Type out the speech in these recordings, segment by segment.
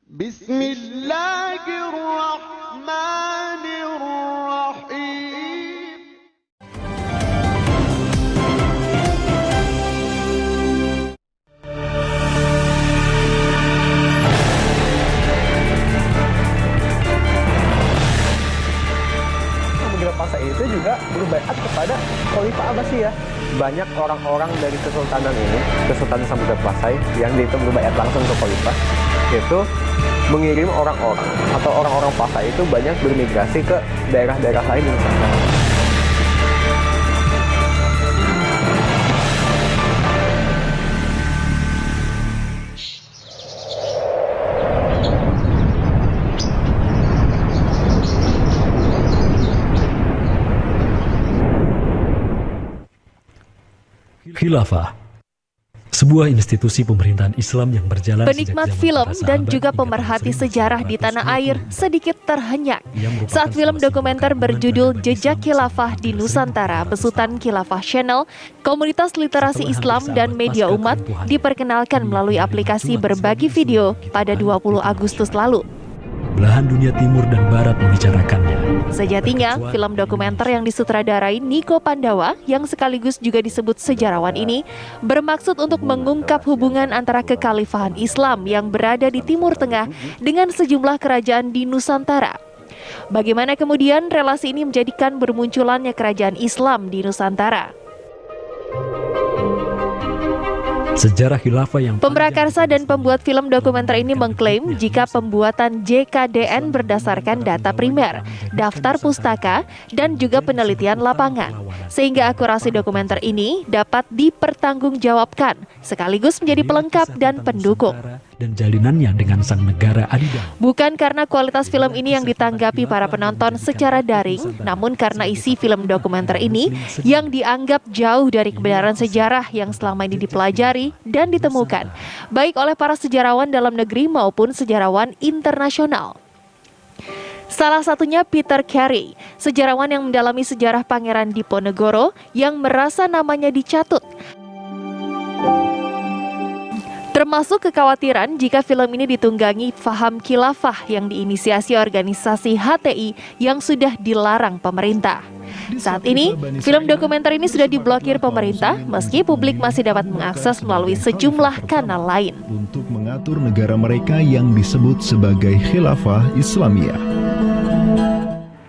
بسم الله الرحمن الرحيم. Samudra Pasai itu juga berbaiat kepada Khalifah Abbasiyah. Banyak orang-orang dari Kesultanan ini, Kesultanan Samudra Pasai, yang dia itu berbaiat langsung ke Khalifah, itu mengirim orang-orang atau orang-orang Pasai itu banyak bermigrasi ke daerah-daerah lain di Nusantara. Khilafah, sebuah institusi pemerintahan Islam yang berjalan penikmat film dan juga pemerhati sejarah di tanah air sedikit terhenyak saat film dokumenter berjudul Jejak Khilafah di Nusantara besutan Khilafah Channel, komunitas literasi Islam dan media umat, diperkenalkan melalui aplikasi berbagi video pada 20 Agustus lalu. Belahan dunia timur dan barat membicarakannya. Sejatinya, film dokumenter yang disutradarai Niko Pandawa, yang sekaligus juga disebut sejarawan ini, bermaksud untuk mengungkap hubungan antara kekhalifahan Islam yang berada di Timur Tengah dengan sejumlah kerajaan di Nusantara. Bagaimana kemudian relasi ini menjadikan bermunculannya kerajaan Islam di Nusantara? Sejarah khilafah yang Pemrakarsa dan pembuat film dokumenter ini mengklaim jika pembuatan JKDN berdasarkan data primer, daftar pustaka, dan juga penelitian lapangan, sehingga akurasi dokumenter ini dapat dipertanggungjawabkan, sekaligus menjadi pelengkap dan pendukung. Dan jalinannya dengan sang negara adidaya. Bukan karena kualitas film ini yang ditanggapi para penonton secara daring, namun karena isi film dokumenter ini yang dianggap jauh dari kebenaran sejarah yang selama ini dipelajari dan ditemukan, baik oleh para sejarawan dalam negeri maupun sejarawan internasional. Salah satunya Peter Carey, sejarawan yang mendalami sejarah Pangeran Diponegoro yang merasa namanya dicatut. Termasuk kekhawatiran jika film ini ditunggangi faham khilafah yang diinisiasi organisasi HTI yang sudah dilarang pemerintah. Saat ini, film dokumenter ini sudah diblokir pemerintah meski publik masih dapat mengakses melalui sejumlah kanal lain. Untuk mengatur negara mereka yang disebut sebagai khilafah Islamiyah.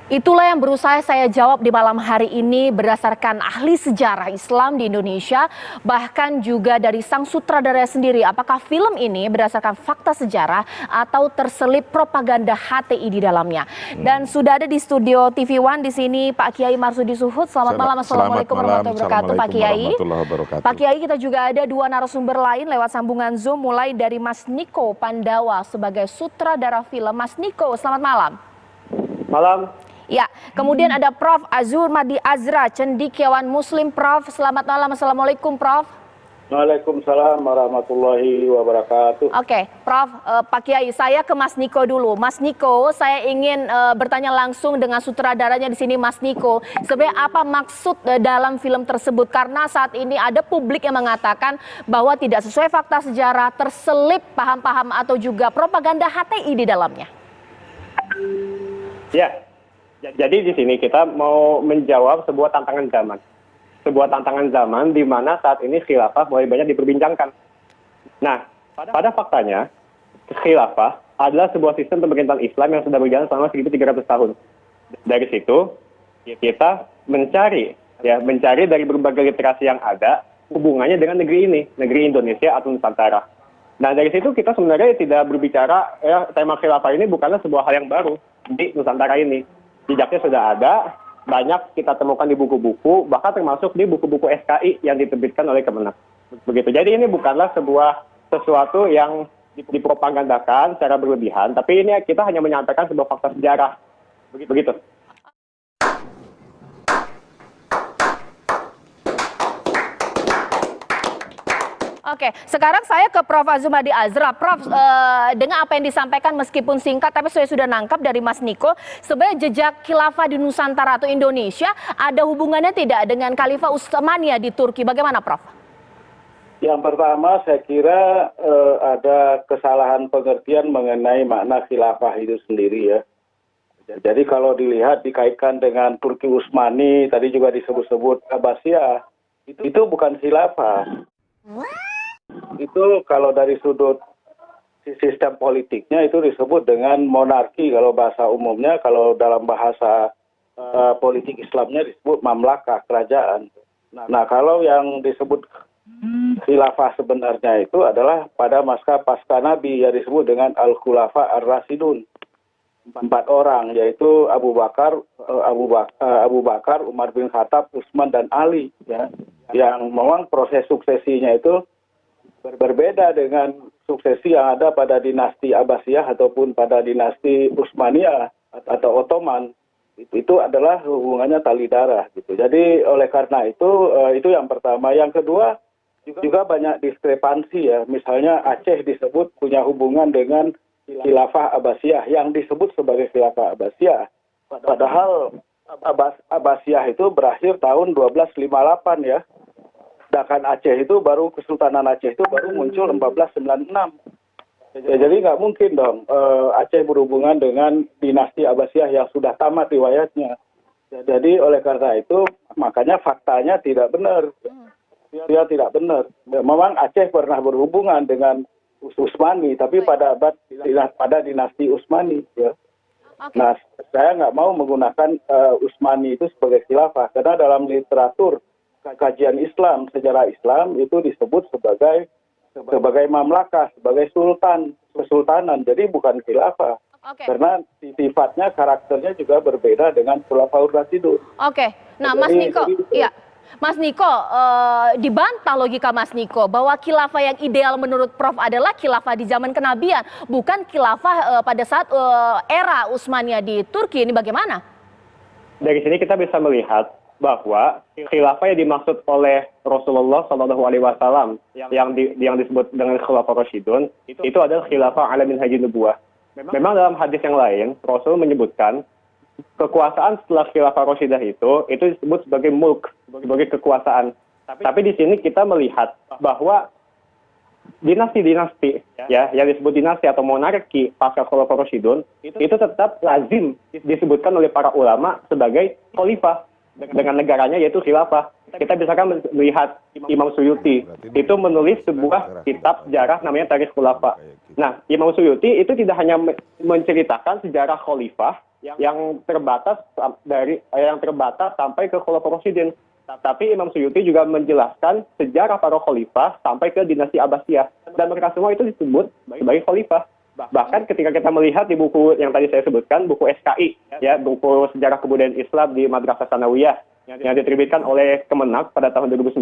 Itulah yang berusaha saya jawab di malam hari ini berdasarkan ahli sejarah Islam di Indonesia, bahkan juga dari sang sutradara sendiri. Apakah film ini berdasarkan fakta sejarah atau terselip propaganda HTI di dalamnya? Dan sudah ada di studio TV One di sini Pak Kiai Marsudi Suhud. Selamat malam, assalamualaikum warahmatullahi wabarakatuh, Pak Kiai. Pak Kiai, kita juga ada dua narasumber lain lewat sambungan Zoom, mulai dari Mas Niko Pandawa sebagai sutradara film. Mas Niko, selamat malam. Malam. Ya, kemudian ada Prof. Azurmadi Azra, cendekiawan Muslim. Prof, selamat malam. Assalamualaikum, Prof. Waalaikumsalam warahmatullahi wabarakatuh. Oke, Prof, Pak Kiai, saya ke Mas Niko dulu. Mas Niko, saya ingin bertanya langsung dengan sutradaranya di sini, Mas Niko. Sebenarnya apa maksud dalam film tersebut? Karena saat ini ada publik yang mengatakan bahwa tidak sesuai fakta sejarah, terselip paham-paham atau juga propaganda HTI di dalamnya. Ya. Jadi di sini kita mau menjawab sebuah tantangan zaman. Sebuah tantangan zaman di mana saat ini khilafah mulai banyak diperbincangkan. Nah, pada faktanya, khilafah adalah sebuah sistem pemerintahan Islam yang sudah berjalan selama 1300 tahun. Dari situ, kita mencari dari berbagai literasi yang ada, hubungannya dengan negeri ini, negeri Indonesia atau Nusantara. Nah, dari situ kita sebenarnya tidak berbicara, tema khilafah ini bukanlah sebuah hal yang baru di Nusantara ini. Jejaknya sudah ada, banyak kita temukan di buku-buku, bahkan termasuk di buku-buku SKI yang diterbitkan oleh Kemenak. Begitu. Jadi ini bukanlah sesuatu yang dipropagandakan secara berlebihan, tapi ini kita hanya menyampaikan sebuah fakta sejarah. Begitu. Oke, sekarang saya ke Prof. Azurmadi Azra. Prof, dengan apa yang disampaikan meskipun singkat, tapi saya sudah nangkap dari Mas Niko, sebenarnya jejak khilafah di Nusantara atau Indonesia ada hubungannya tidak dengan Khalifah Utsmaniyah di Turki? Bagaimana, Prof? Yang pertama, saya kira ada kesalahan pengertian mengenai makna khilafah itu sendiri ya. Jadi kalau dilihat dikaitkan dengan Turki Utsmani, tadi juga disebut-sebut Abbasiyah, itu bukan khilafah. Itu kalau dari sudut sistem politiknya itu disebut dengan monarki kalau bahasa umumnya, kalau dalam bahasa politik Islamnya disebut mamlakah, kerajaan. Nah, kalau yang disebut khilafah sebenarnya itu adalah pada masa pasca Nabi yang disebut dengan Al-Khulafa Ar-Rasyidun. 4 orang, yaitu Abu Bakar, Umar bin Khattab, Utsman dan Ali, ya, yang memang proses suksesinya itu berbeda dengan suksesi yang ada pada dinasti Abbasiyah ataupun pada dinasti Utsmaniyah atau Ottoman. Itu adalah hubungannya tali darah gitu. Jadi oleh karena itu yang pertama. Yang kedua juga banyak diskrepansi ya. Misalnya Aceh disebut punya hubungan dengan khilafah Abbasiyah yang disebut sebagai khilafah Abbasiyah. Padahal Abbasiyah itu berakhir tahun 1258 ya. Sedangkan Aceh itu baru, Kesultanan Aceh itu baru muncul 1496. Ya, jadi nggak mungkin dong Aceh berhubungan dengan dinasti Abbasiyah yang sudah tamat riwayatnya. Jadi oleh karena itu makanya faktanya tidak benar. Dia tidak benar. Memang Aceh pernah berhubungan dengan Utsmani, tapi pada dinasti Utsmani. Ya. Nah, saya nggak mau menggunakan Utsmani itu sebagai khilafah, karena dalam literatur kajian Islam, sejarah Islam itu disebut sebagai mamlakah, sebagai kesultanan. Jadi bukan khilafah. Karena sifatnya, karakternya juga berbeda dengan Khulafaur Rasyidun. Oke. Nah, Mas Niko, iya. Mas Niko, dibantah logika Mas Niko bahwa khilafah yang ideal menurut Prof adalah khilafah di zaman kenabian, bukan khilafah pada saat era Utsmaniyah di Turki. Ini bagaimana? Dari sini kita bisa melihat bahwa khilafah yang dimaksud oleh Rasulullah SAW yang disebut dengan Khulafaur Rasyidun itu adalah khilafah ala minhaji nubuwah. Memang dalam hadis yang lain Rasul menyebutkan kekuasaan setelah khilafah Rasyidah itu disebut sebagai mulk, sebagai kekuasaan. Tapi di sini kita melihat bahwa dinasti-dinasti ya yang disebut dinasti atau monarki pasca Khulafaur Rasyidun itu tetap lazim disebutkan oleh para ulama sebagai khalifah dengan negaranya yaitu khilafah. Kita bisa kan melihat Imam Suyuti itu menulis sebuah kitab sejarah namanya Tarikh Khulafa. Nah, Imam Suyuti itu tidak hanya menceritakan sejarah khalifah yang terbatas sampai ke Khulafaur Rasyidin, tapi Imam Suyuti juga menjelaskan sejarah para khalifah sampai ke dinasti Abbasiyah, dan mereka semua itu disebut sebagai khalifah. Bahkan ketika kita melihat di buku yang tadi saya sebutkan, buku SKI ya, buku Sejarah Kebudayaan Islam di Madrasah Tsanawiyah yang diterbitkan oleh Kemenak pada tahun 2009,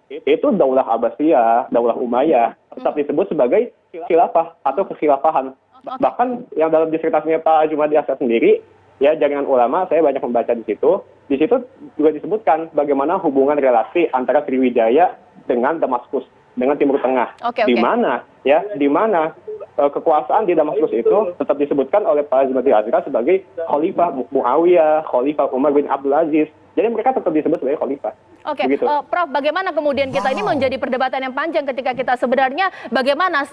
itu Daulah Abbasiyah, Daulah Umayyah tetap disebut sebagai khilafah atau kekhilafahan. Bahkan yang dalam disertasinya Pak Jumadi Asad sendiri, ya jaringan ulama, saya banyak membaca di situ. Di situ juga disebutkan bagaimana hubungan relasi antara Sriwijaya dengan Damaskus, dengan Timur Tengah. Di mana kekuasaan di Damaskus itu tetap disebutkan oleh Pak Jumadi Asad sebagai Khalifah Muawiyah, Khalifah Umar bin Abdul Aziz. Jadi mereka tetap disebut sebagai khalifah. Oke, Prof, bagaimana kemudian kita ini menjadi perdebatan yang panjang ketika kita sebenarnya bagaimana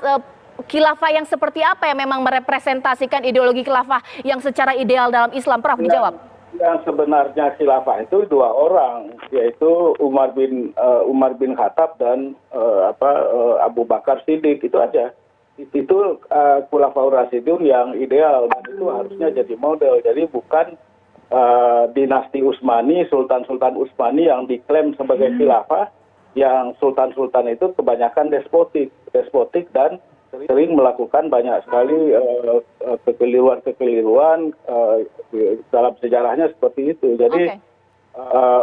khilafah yang seperti apa yang memang merepresentasikan ideologi khilafah yang secara ideal dalam Islam? Prof, dijawab. Yang sebenarnya khilafah itu 2 orang, yaitu Umar bin Khattab dan Abu Bakar Siddiq, itu aja. Itu Khulafaur Rasyidun yang ideal, dan itu harusnya jadi model. Jadi bukan dinasti Utsmani, Sultan-Sultan Utsmani yang diklaim sebagai khilafah, yang sultan-sultan itu kebanyakan despotik dan sering melakukan banyak sekali kekeliruan dalam sejarahnya seperti itu. Jadi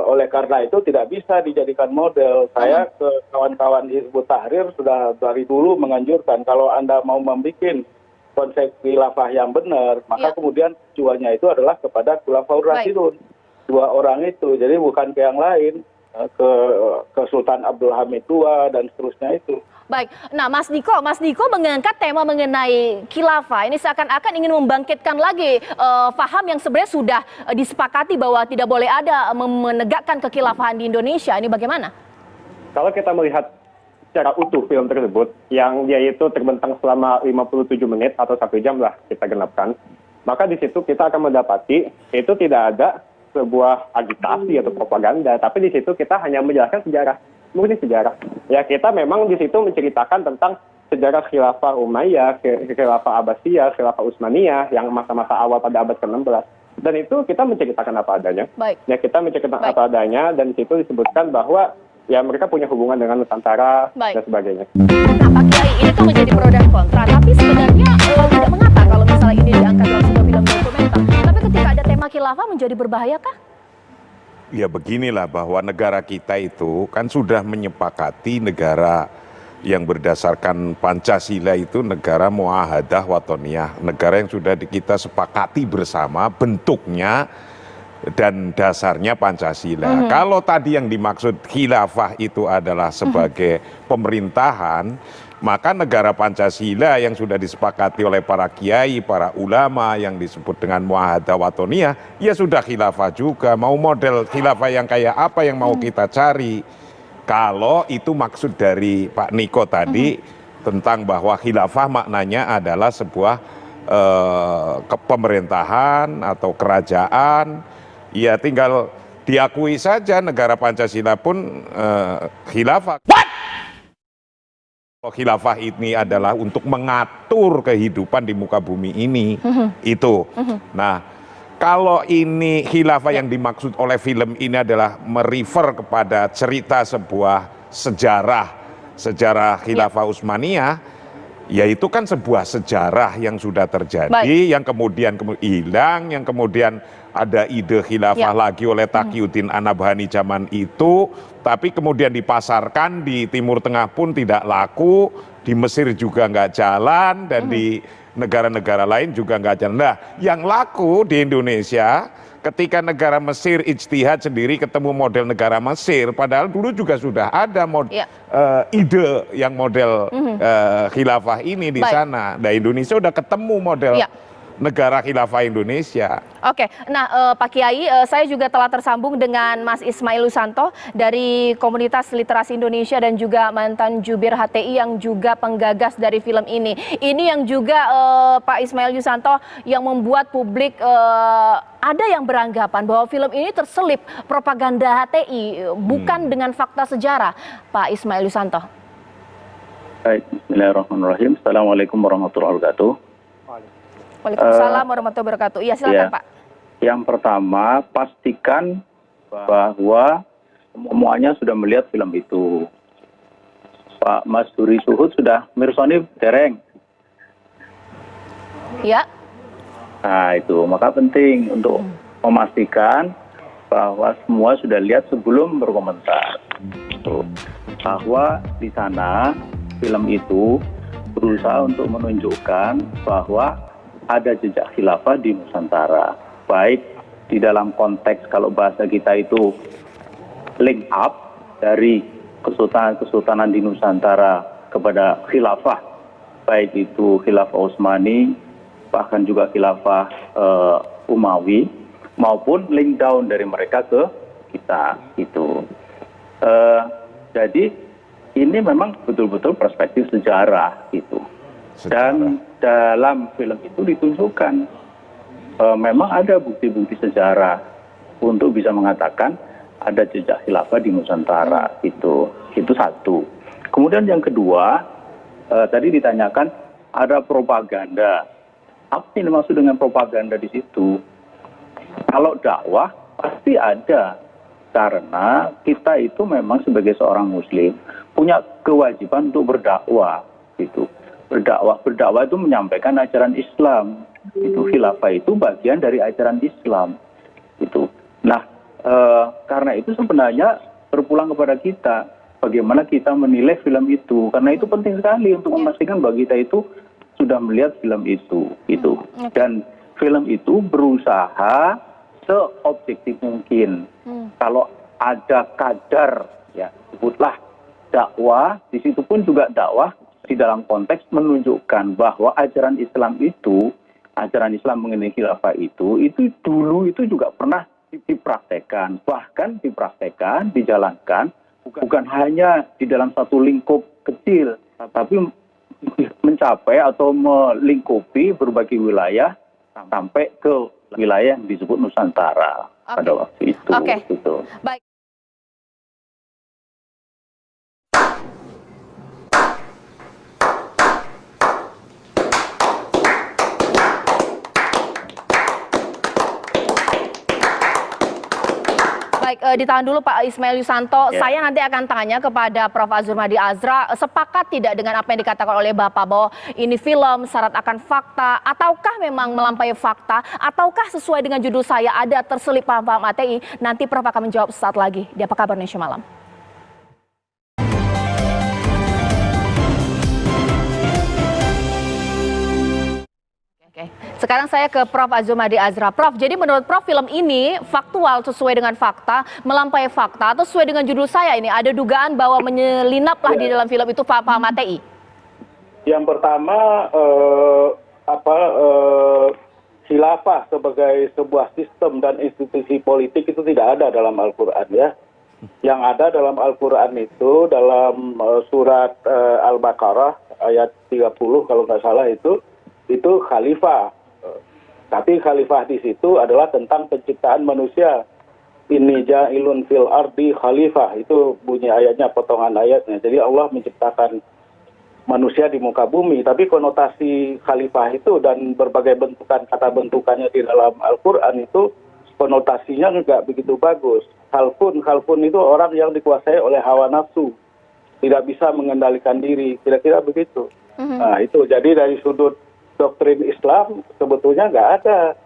oleh karena itu tidak bisa dijadikan model. Saya ke kawan-kawan Hizbut Tahrir sudah dari dulu menganjurkan kalau Anda mau membuat konsep khilafah yang benar, maka kemudian tujuannya itu adalah kepada Khulafaur Rasyidun. 2 orang itu, jadi bukan ke yang lain, ke Sultan Abdul Hamid II dan seterusnya itu. Baik, nah Mas Niko mengangkat tema mengenai khilafah ini seakan-akan ingin membangkitkan lagi paham yang sebenarnya sudah disepakati bahwa tidak boleh ada menegakkan kekhilafahan di Indonesia. Ini bagaimana? Kalau kita melihat secara utuh film tersebut, yang dia itu terbentang selama 57 menit atau 1 jam lah kita genapkan, maka di situ kita akan mendapati itu tidak ada sebuah agitasi atau propaganda, tapi di situ kita hanya menjelaskan sejarah, murni sejarah. Ya, kita memang di situ menceritakan tentang sejarah Khilafah Umayyah, Khilafah Abbasiyah, Khilafah Utsmaniyah yang masa-masa awal pada abad ke-16. Dan itu kita menceritakan apa adanya. Baik. Ya, kita menceritakan apa adanya, dan di situ disebutkan bahwa ya mereka punya hubungan dengan Nusantara dan sebagainya. Nah, Pak Kiai, ini kan menjadi pro dan kontra, tapi sebenarnya tidak mengapa kalau misalnya ini diangkat dalam sebuah film dokumenter. Tapi ketika ada tema khilafah menjadi berbahayakah? Ya beginilah, bahwa negara kita itu kan sudah menyepakati negara yang berdasarkan Pancasila itu negara muahadah watoniyah, negara yang sudah kita sepakati bersama bentuknya dan dasarnya Pancasila. Kalau tadi yang dimaksud khilafah itu adalah sebagai pemerintahan, maka negara Pancasila yang sudah disepakati oleh para kiai, para ulama yang disebut dengan muahadah watoniyah, ya sudah khilafah juga. Mau model khilafah yang kayak apa yang mau kita cari? Kalau itu maksud dari Pak Niko tadi tentang bahwa khilafah maknanya adalah sebuah pemerintahan atau kerajaan, ya tinggal diakui saja negara Pancasila pun khilafah. Kalau khilafah ini adalah untuk mengatur kehidupan di muka bumi ini, itu. Nah, kalau ini khilafah yang dimaksud oleh film ini adalah merefer kepada cerita sebuah sejarah khilafah Utsmaniyah, ya itu kan sebuah sejarah yang sudah terjadi, yang kemudian hilang, yang kemudian ada ide khilafah lagi oleh Taqiyuddin An-Nabhani zaman itu, tapi kemudian dipasarkan di Timur Tengah pun tidak laku, di Mesir juga nggak jalan, dan di negara-negara lain juga nggak jalan. Nah, yang laku di Indonesia ketika negara Mesir ijtihad sendiri ketemu model negara Mesir, padahal dulu juga sudah ada ide yang model khilafah ini di sana. Nah, Indonesia udah ketemu model negara khilafah Indonesia. Oke, nah Pak Kiai, saya juga telah tersambung dengan Mas Ismail Yusanto dari Komunitas Literasi Indonesia dan juga mantan jubir HTI yang juga penggagas dari film ini. Ini yang juga Pak Ismail Yusanto yang membuat publik ada yang beranggapan bahwa film ini terselip propaganda HTI, bukan dengan fakta sejarah. Pak Ismail Yusanto. Baik, bismillahirrahmanirrahim. Assalamualaikum warahmatullahi wabarakatuh. Waalaikumsalam warahmatullahi wabarakatuh. Iya, silakan Pak. Yang pertama, pastikan bahwa semuanya sudah melihat film itu. Pak Mas Duri Suhud sudah mirsani dereng. Ya. Nah itu, maka penting untuk memastikan bahwa semua sudah lihat sebelum berkomentar. Bahwa di sana film itu berusaha untuk menunjukkan bahwa ada jejak khilafah di Nusantara, baik di dalam konteks kalau bahasa kita itu link up dari kesultanan di Nusantara kepada khilafah, baik itu khilafah Utsmani, bahkan juga khilafah Umawi, maupun link down dari mereka ke kita itu. Jadi ini memang betul-betul perspektif sejarah gitu. Dan dalam film itu ditunjukkan memang ada bukti-bukti sejarah untuk bisa mengatakan ada jejak khilafah di Nusantara itu satu. Kemudian yang kedua, tadi ditanyakan ada propaganda. Apa yang dimaksud dengan propaganda di situ? Kalau dakwah pasti ada, karena kita itu memang sebagai seorang Muslim punya kewajiban untuk berdakwah gitu. Berdakwah itu menyampaikan ajaran Islam. Itu khilafah itu bagian dari ajaran Islam. Itu. Nah, karena itu sebenarnya berpulang kepada kita bagaimana kita menilai film itu. Karena itu penting sekali untuk memastikan bahwa kita itu sudah melihat film itu. Gitu. Dan film itu berusaha seobjektif mungkin. Kalau ada kadar, ya sebutlah dakwah, di situ pun juga dakwah di dalam konteks menunjukkan bahwa ajaran Islam mengenai khilafah itu dulu itu juga pernah dipraktekkan, bahkan dijalankan bukan hanya di dalam satu lingkup kecil, tapi mencapai atau melingkupi berbagai wilayah sampai ke wilayah yang disebut Nusantara pada waktu itu. Gitu. Baik. Baik, ditahan dulu Pak Ismail Yusanto. Saya nanti akan tanya kepada Prof. Azurmadi Azra, sepakat tidak dengan apa yang dikatakan oleh Bapak bahwa ini film syarat akan fakta, ataukah memang melampaui fakta, ataukah sesuai dengan judul saya ada terselip paham-paham ATI? Nanti Prof akan menjawab sesaat lagi di Apa Kabar Indonesia Malam. Oke, sekarang saya ke Prof. Azurmadi Azra. Prof, jadi menurut Prof film ini faktual sesuai dengan fakta, melampaui fakta, atau sesuai dengan judul saya ini ada dugaan bahwa menyelinaplah di dalam film itu paham-paham ATI? Yang pertama, khilafah sebagai sebuah sistem dan institusi politik itu tidak ada dalam Al-Quran ya. Yang ada dalam Al-Quran itu dalam surat Al-Baqarah ayat 30 kalau nggak salah itu khalifah. Tapi khalifah di situ adalah tentang penciptaan manusia. Inni ja'ilun fil ardi khalifah. Itu bunyi ayatnya, potongan ayatnya. Jadi Allah menciptakan manusia di muka bumi. Tapi konotasi khalifah itu dan berbagai bentukan, kata bentukannya di dalam Al-Quran itu konotasinya nggak begitu bagus. Khalfun itu orang yang dikuasai oleh hawa nafsu. Tidak bisa mengendalikan diri. Kira-kira begitu. Nah itu jadi dari sudut doktrin Islam sebetulnya nggak ada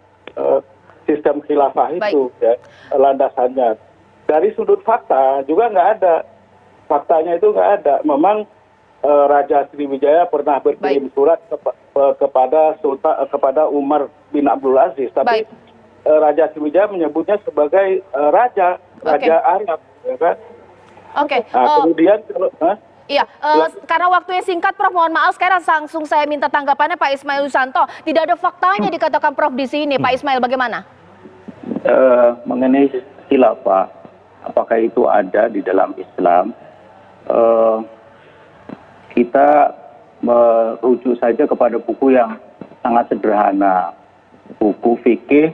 sistem khilafah itu ya, landasannya. Dari sudut fakta juga nggak ada, faktanya itu nggak ada. Memang Raja Sriwijaya pernah berkirim surat kepada Umar bin Abdul Aziz, tapi Raja Sriwijaya menyebutnya sebagai raja Arab, ya kan? Nah, kemudian Iya, karena waktunya singkat Prof, mohon maaf sekarang langsung saya minta tanggapannya Pak Ismail Yusanto. Tidak ada faktanya dikatakan Prof di sini. Pak Ismail bagaimana? Mengenai khilafah, apakah itu ada di dalam Islam? Kita merujuk saja kepada buku yang sangat sederhana. Buku fikih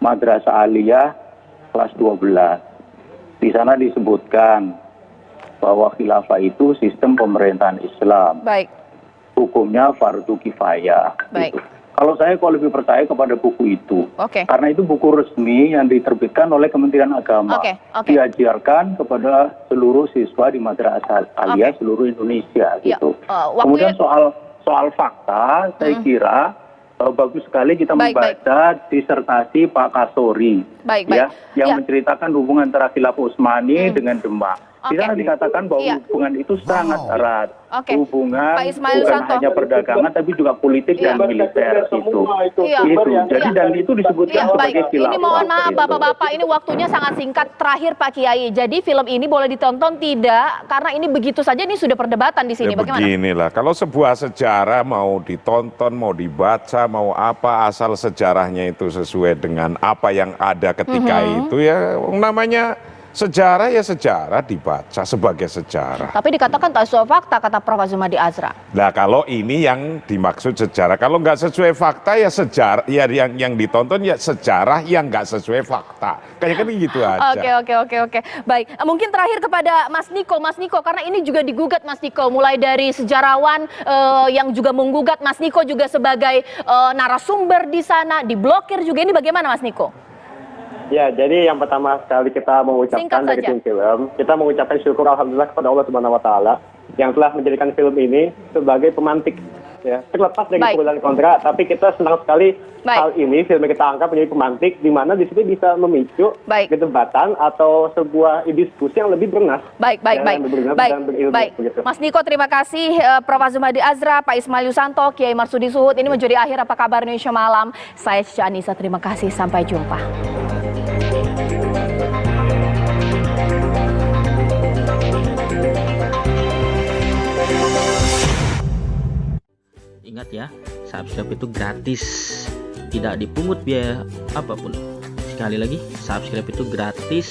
Madrasah Aliyah kelas 12. Di sana disebutkan bahwa khilafah itu sistem pemerintahan Islam. Baik. Hukumnya fardu kifayah. Baik. Gitu. Kalau saya lebih percaya kepada buku itu. Karena itu buku resmi yang diterbitkan oleh Kementerian Agama. Diajarkan kepada seluruh siswa di Madrasah Aliyah seluruh Indonesia. Gitu. Kemudian soal fakta, saya kira bagus sekali kita membaca disertasi Pak Kasori. Yang menceritakan hubungan antara khilafah Utsmani dengan Demak. Di sana dikatakan bahwa hubungan itu sangat erat. Hubungan bukan hanya perdagangan tapi juga politik dan militer itu. Jadi dan itu disebutkan sebagai khilafah. Ini mohon maaf Bapak-bapak, ini waktunya sangat singkat. Terakhir Pak Kiai. Jadi film ini boleh ditonton tidak? Karena ini begitu saja ini sudah perdebatan di sini. Bagaimana? Beginilah, kalau sebuah sejarah mau ditonton, mau dibaca, mau apa, asal sejarahnya itu sesuai dengan apa yang ada ketika itu ya namanya sejarah ya sejarah dibaca sebagai sejarah. Tapi dikatakan tak sesuai fakta kata Prof. Azurmadi Azra. Nah kalau ini yang dimaksud sejarah, kalau nggak sesuai fakta ya sejarah, ya yang ditonton ya sejarah yang nggak sesuai fakta. Kayak gitu aja. Oke. Baik, mungkin terakhir kepada Mas Niko, karena ini juga digugat Mas Niko, mulai dari sejarawan yang juga menggugat, Mas Niko juga sebagai narasumber di sana, diblokir juga. Ini bagaimana Mas Niko? Ya, jadi yang pertama sekali kita mengucapkan dari tim film, kita mengucapkan syukur alhamdulillah kepada Allah Subhanahu wa taala yang telah menjadikan film ini sebagai pemantik ya. Terlepas dari pro dan kontra, tapi kita senang sekali hal ini film yang kita angkat menjadi pemantik di mana di sini bisa memicu perdebatan atau sebuah diskusi yang lebih bernas. Baik. Mas Niko, terima kasih. Prof. Azurmadi Azra, Pak Ismail Yusanto, Kiai Marsudi Suhud. Ini menjadi akhir Apa Kabar Indonesia Malam. Saya Cica Anissa, terima kasih. Sampai jumpa. Ingat ya, subscribe itu gratis, tidak dipungut biaya apapun. Sekali lagi, subscribe itu gratis,